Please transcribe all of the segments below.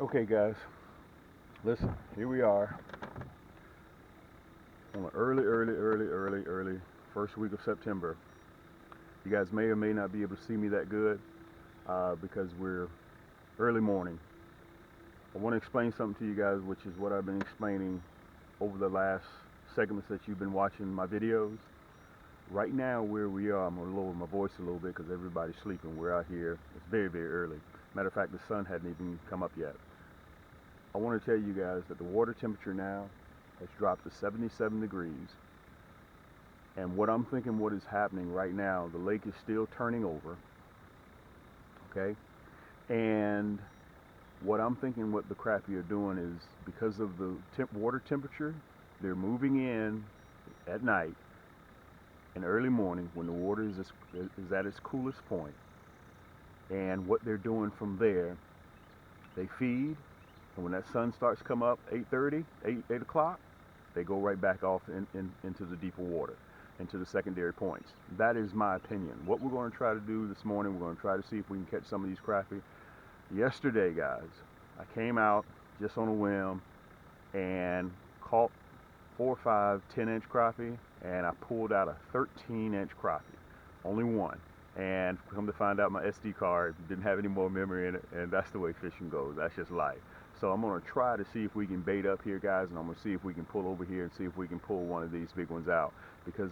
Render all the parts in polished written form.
Okay, guys, listen, here we are on the early first week of September. You guys may or may not be able to see me that good because we're early morning. I want to explain something to you guys, which is what I've been explaining over the last segments that you've been watching my videos. Right now, where we are, I'm going to lower my voice a little bit because everybody's sleeping. We're out here. It's very early. Matter of fact, the sun hadn't even come up yet. I want to tell you guys that the water temperature now has dropped to 77 degrees. And what I'm thinking what is happening right now, the lake is still turning over, okay? And what I'm thinking what the crappie are doing is because of the water temperature, they're moving in at night and early morning when the water is at its coolest point. And what they're doing from there, they feed, and when that sun starts to come up, 8:30, 8 o'clock, they go right back off into the deeper water, into the secondary points. That is my opinion. What we're going to try to do this morning, we're going to try to see if we can catch some of these crappie. Yesterday, guys, I came out just on a whim and caught 4 or 5 10-inch crappie, and I pulled out a 13-inch crappie. Only one. And come to find out, my SD card didn't have any more memory in it, and that's the way fishing goes. That's just life. So I'm going to try to see if we can bait up here, guys, and I'm going to see if we can pull over here and see if we can pull one of these big ones out, because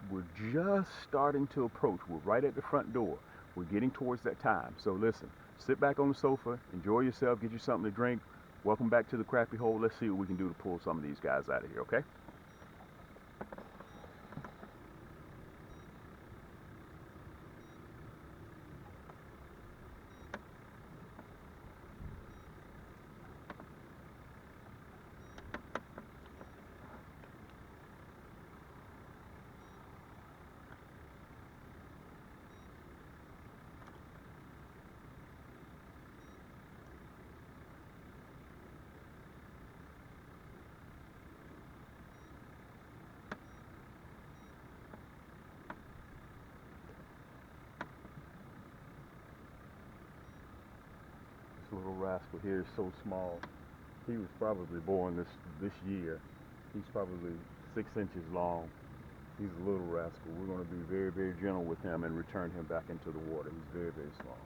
we're just starting to approach. We're right at the front door. We're getting towards that time. So listen, sit back on the sofa, enjoy yourself, get you something to drink. Welcome back to the crappie hole. Let's see what we can do to pull some of these guys out of here, okay? This little rascal here is so small. He was probably born this year. He's probably 6 inches long. He's a little rascal. We're going to be very gentle with him and return him back into the water. He's very small.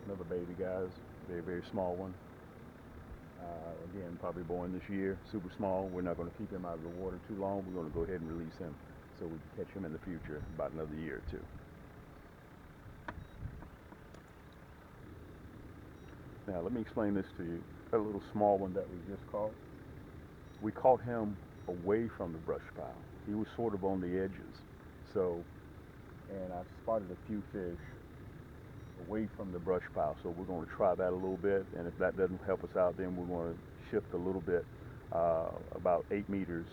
Another baby, guys. Very small one. Again, probably born this year. Super small. We're not going to keep him out of the water too long. We're going to go ahead and release him so we can catch him in the future, about another year or two. Now, let me explain this to you. That little small one that we just caught, we caught him away from the brush pile. He was sort of on the edges. So, and I spotted a few fish away from the brush pile. So we're going to try that a little bit. And if that doesn't help us out, then we're going to shift a little bit, about 8 meters,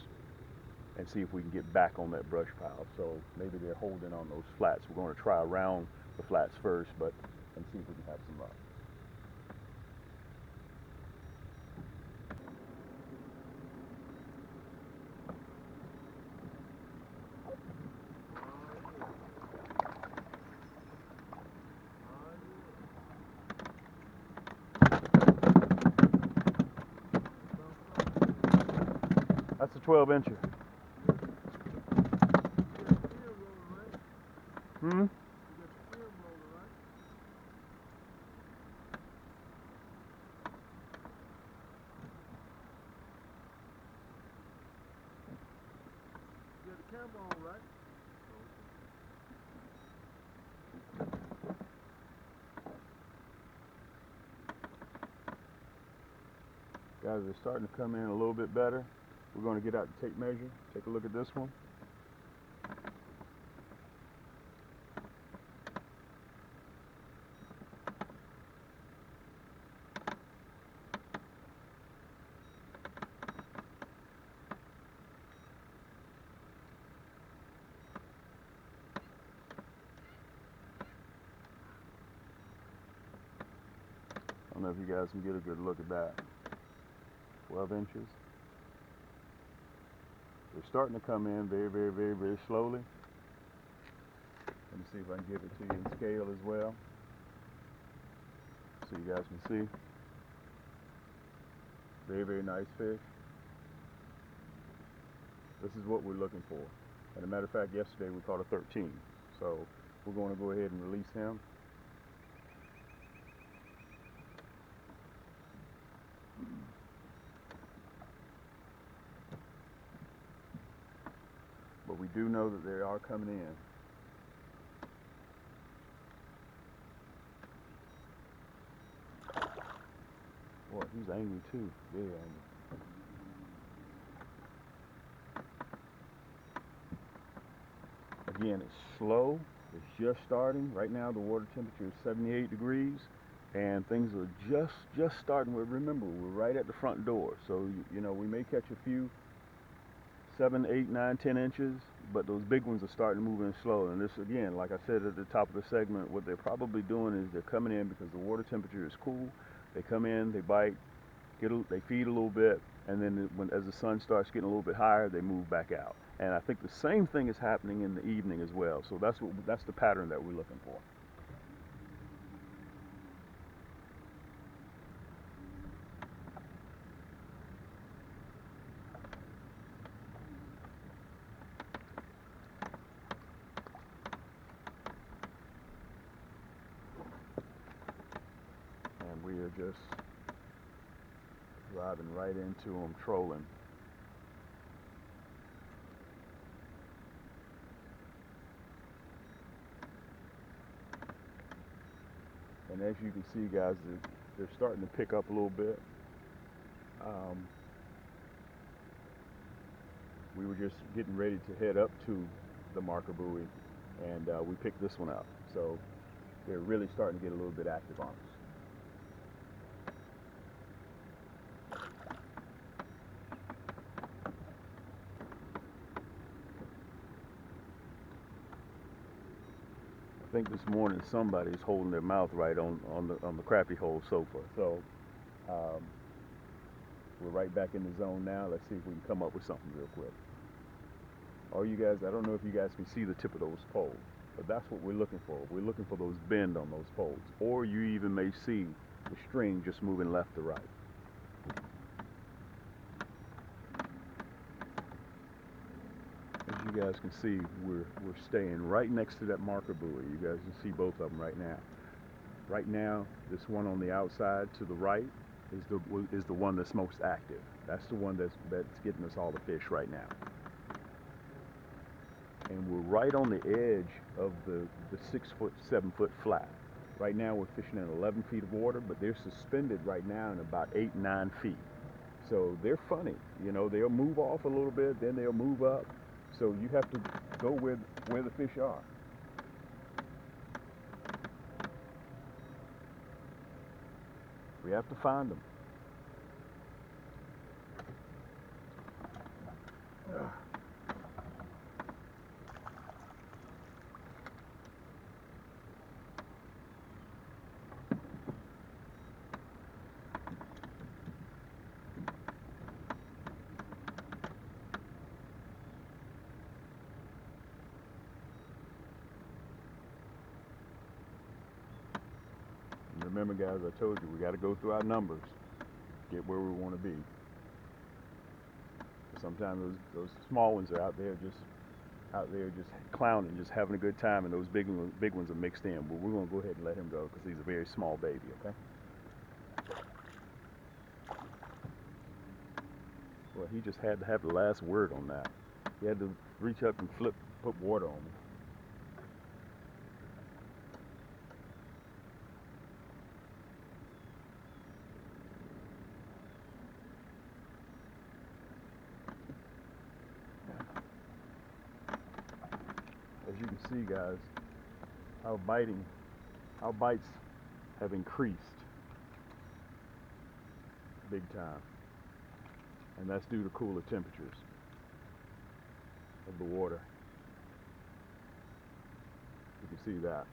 and see if we can get back on that brush pile. So maybe they're holding on those flats. We're going to try around the flats first, and see if we can have some luck. That's a 12-incher. Hmm? Guys, they're starting to come in a little bit better. We're going to get out the tape measure. Take a look at this one. don't know if you guys can get a good look at that. 12 inches. They're starting to come in very, very, very, very slowly. Let me see if I can give it to you in scale as well, so you guys can see. Very, very nice fish. This is what we're looking for. And a matter of fact, yesterday we caught a 13. So we're going to go ahead and release him. But we do know that they are coming in. Boy, he's angry too. Very angry. Again, it's slow. It's just starting. Right now the water temperature is 78 degrees and things are just starting. Remember, we're right at the front door. So, you know, we may catch a few 7, 8, 9, 10 inches, but those big ones are starting to move in slow. And this, again, like I said at the top of the segment, what they're probably doing is they're coming in because the water temperature is cool. They come in, they bite, they feed a little bit, and then as the sun starts getting a little bit higher, they move back out. And I think the same thing is happening in the evening as well. So that's the pattern that we're looking for. And we are just driving right into them, trolling. And as you can see, guys, they're starting to pick up a little bit. We were just getting ready to head up to the marker buoy, and we picked this one up. So they're really starting to get a little bit active on us. I think this morning somebody's holding their mouth right on the crappie hole so far. So we're right back in the zone now. Let's see if we can come up with something real quick. All you guys, I don't know if you guys can see the tip of those poles, but that's what we're looking for. We're looking for those bend on those poles, or you even may see the string just moving left to right. As you guys can see, we're staying right next to that marker buoy. You guys can see both of them right now. Right now, this one on the outside to the right is the one that's most active. That's the one that's getting us all the fish right now. And we're right on the edge of the 6 foot, 7 foot flat. Right now we're fishing in 11 feet of water, but they're suspended right now in about 8, 9 feet. So they're funny, you know, they'll move off a little bit, then they'll move up. So you have to go where the fish are. We have to find them. Remember, guys, I told you we got to go through our numbers, get where we want to be. Sometimes those small ones are out there just clowning, just having a good time, and those big ones are mixed in. But we're going to go ahead and let him go because he's a very small baby. Okay. Well, he just had to have the last word on that. He had to reach up and put water on me. As you can see, guys, our bites have increased big time, and that's due to cooler temperatures of the water. You can see that.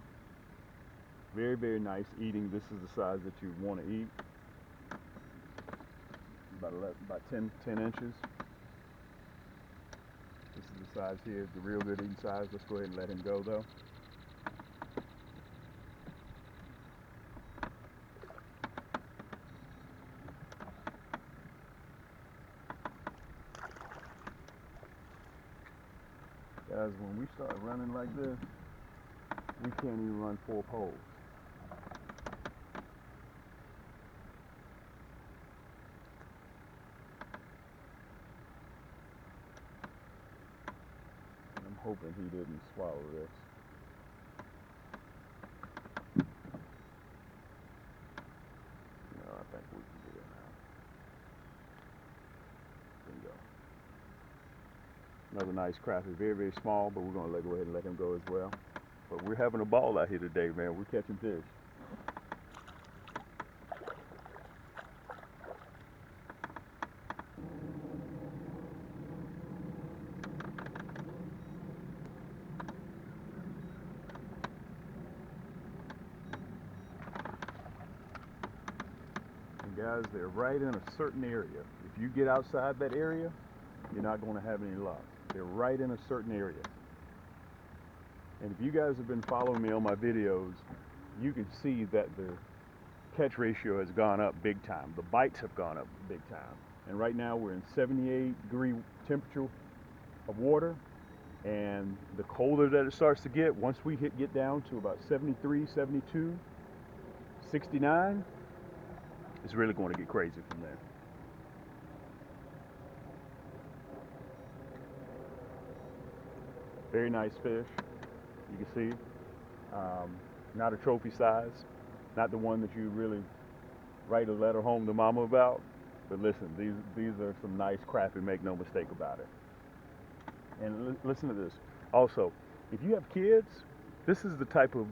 Very, very nice eating. This is the size that you want to eat. About 10 inches. This is the size here, the real good eating size. Let's go ahead and let him go though. Guys, when we start running like this, we can't even run 4 poles. And I'm hoping he didn't swallow this. No, I think we can get it now. There you go. Another nice crappie, very, very small, but we're going to go ahead and let him go as well. But we're having a ball out here today, man. We're catching fish. And guys, they're right in a certain area. If you get outside that area, you're not going to have any luck. They're right in a certain area. And if you guys have been following me on my videos, you can see that the catch ratio has gone up big time. The bites have gone up big time. And right now we're in 78-degree temperature of water. And the colder that it starts to get, once we get down to about 73, 72, 69, it's really going to get crazy from there. Very nice fish, you can see. Not a trophy size, not the one that you really write a letter home to mama about. But listen, these are some nice crappie, make no mistake about it. And listen to this. Also, if you have kids, this is the type of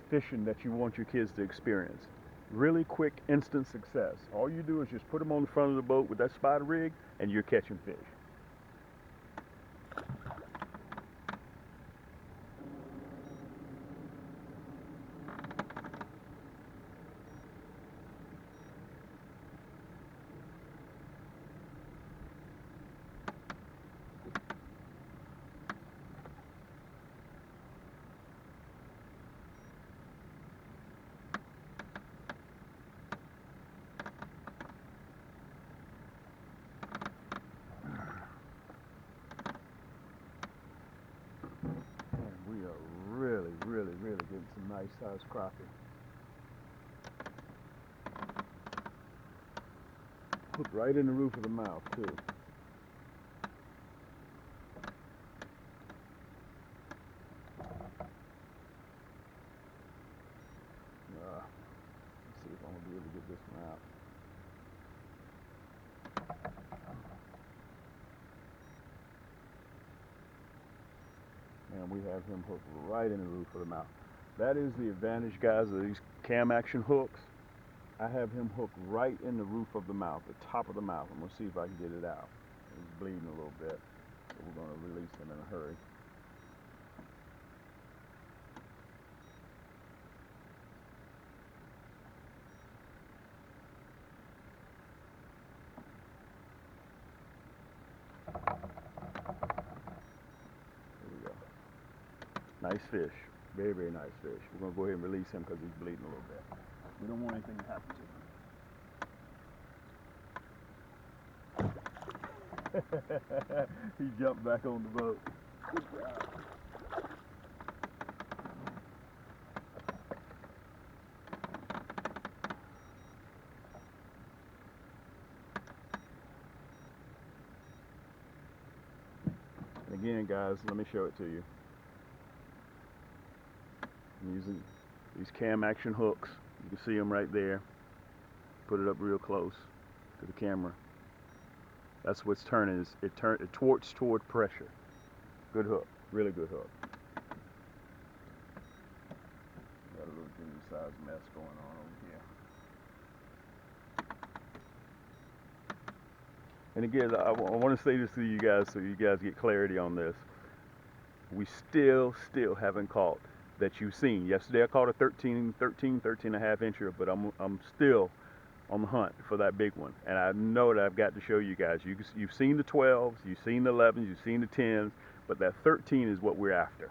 fishing that you want your kids to experience. Really quick, instant success. All you do is just put them on the front of the boat with that spider rig, and you're catching fish. Really getting some nice sized crappie. Hooked right in the roof of the mouth too. Let's see if I'm gonna be able to get this one out. And we have him hooked right in the roof of the mouth. That is the advantage, guys, of these cam action hooks. I have him hooked right in the roof of the mouth, the top of the mouth. I'm gonna see if I can get it out. He's bleeding a little bit, so we're gonna release him in a hurry. There we go. Nice fish. Very, very nice fish. We're going to go ahead and release him because he's bleeding a little bit. We don't want anything to happen to him. He jumped back on the boat. Good job. And again, guys, let me show it to you. I'm using these cam action hooks. You can see them right there. Put it up real close to the camera. That's what's turning. Is it torques toward pressure. Good hook, really good hook. Got a little junior size mess going on over here. And again, I want to say this to you guys so you guys get clarity on this. We still haven't caught that you've seen. Yesterday I caught a 13 and a half incher, but I'm still on the hunt for that big one. And I know that I've got to show you guys. You've seen the 12s, you've seen the 11s, you've seen the 10s, but that 13 is what we're after.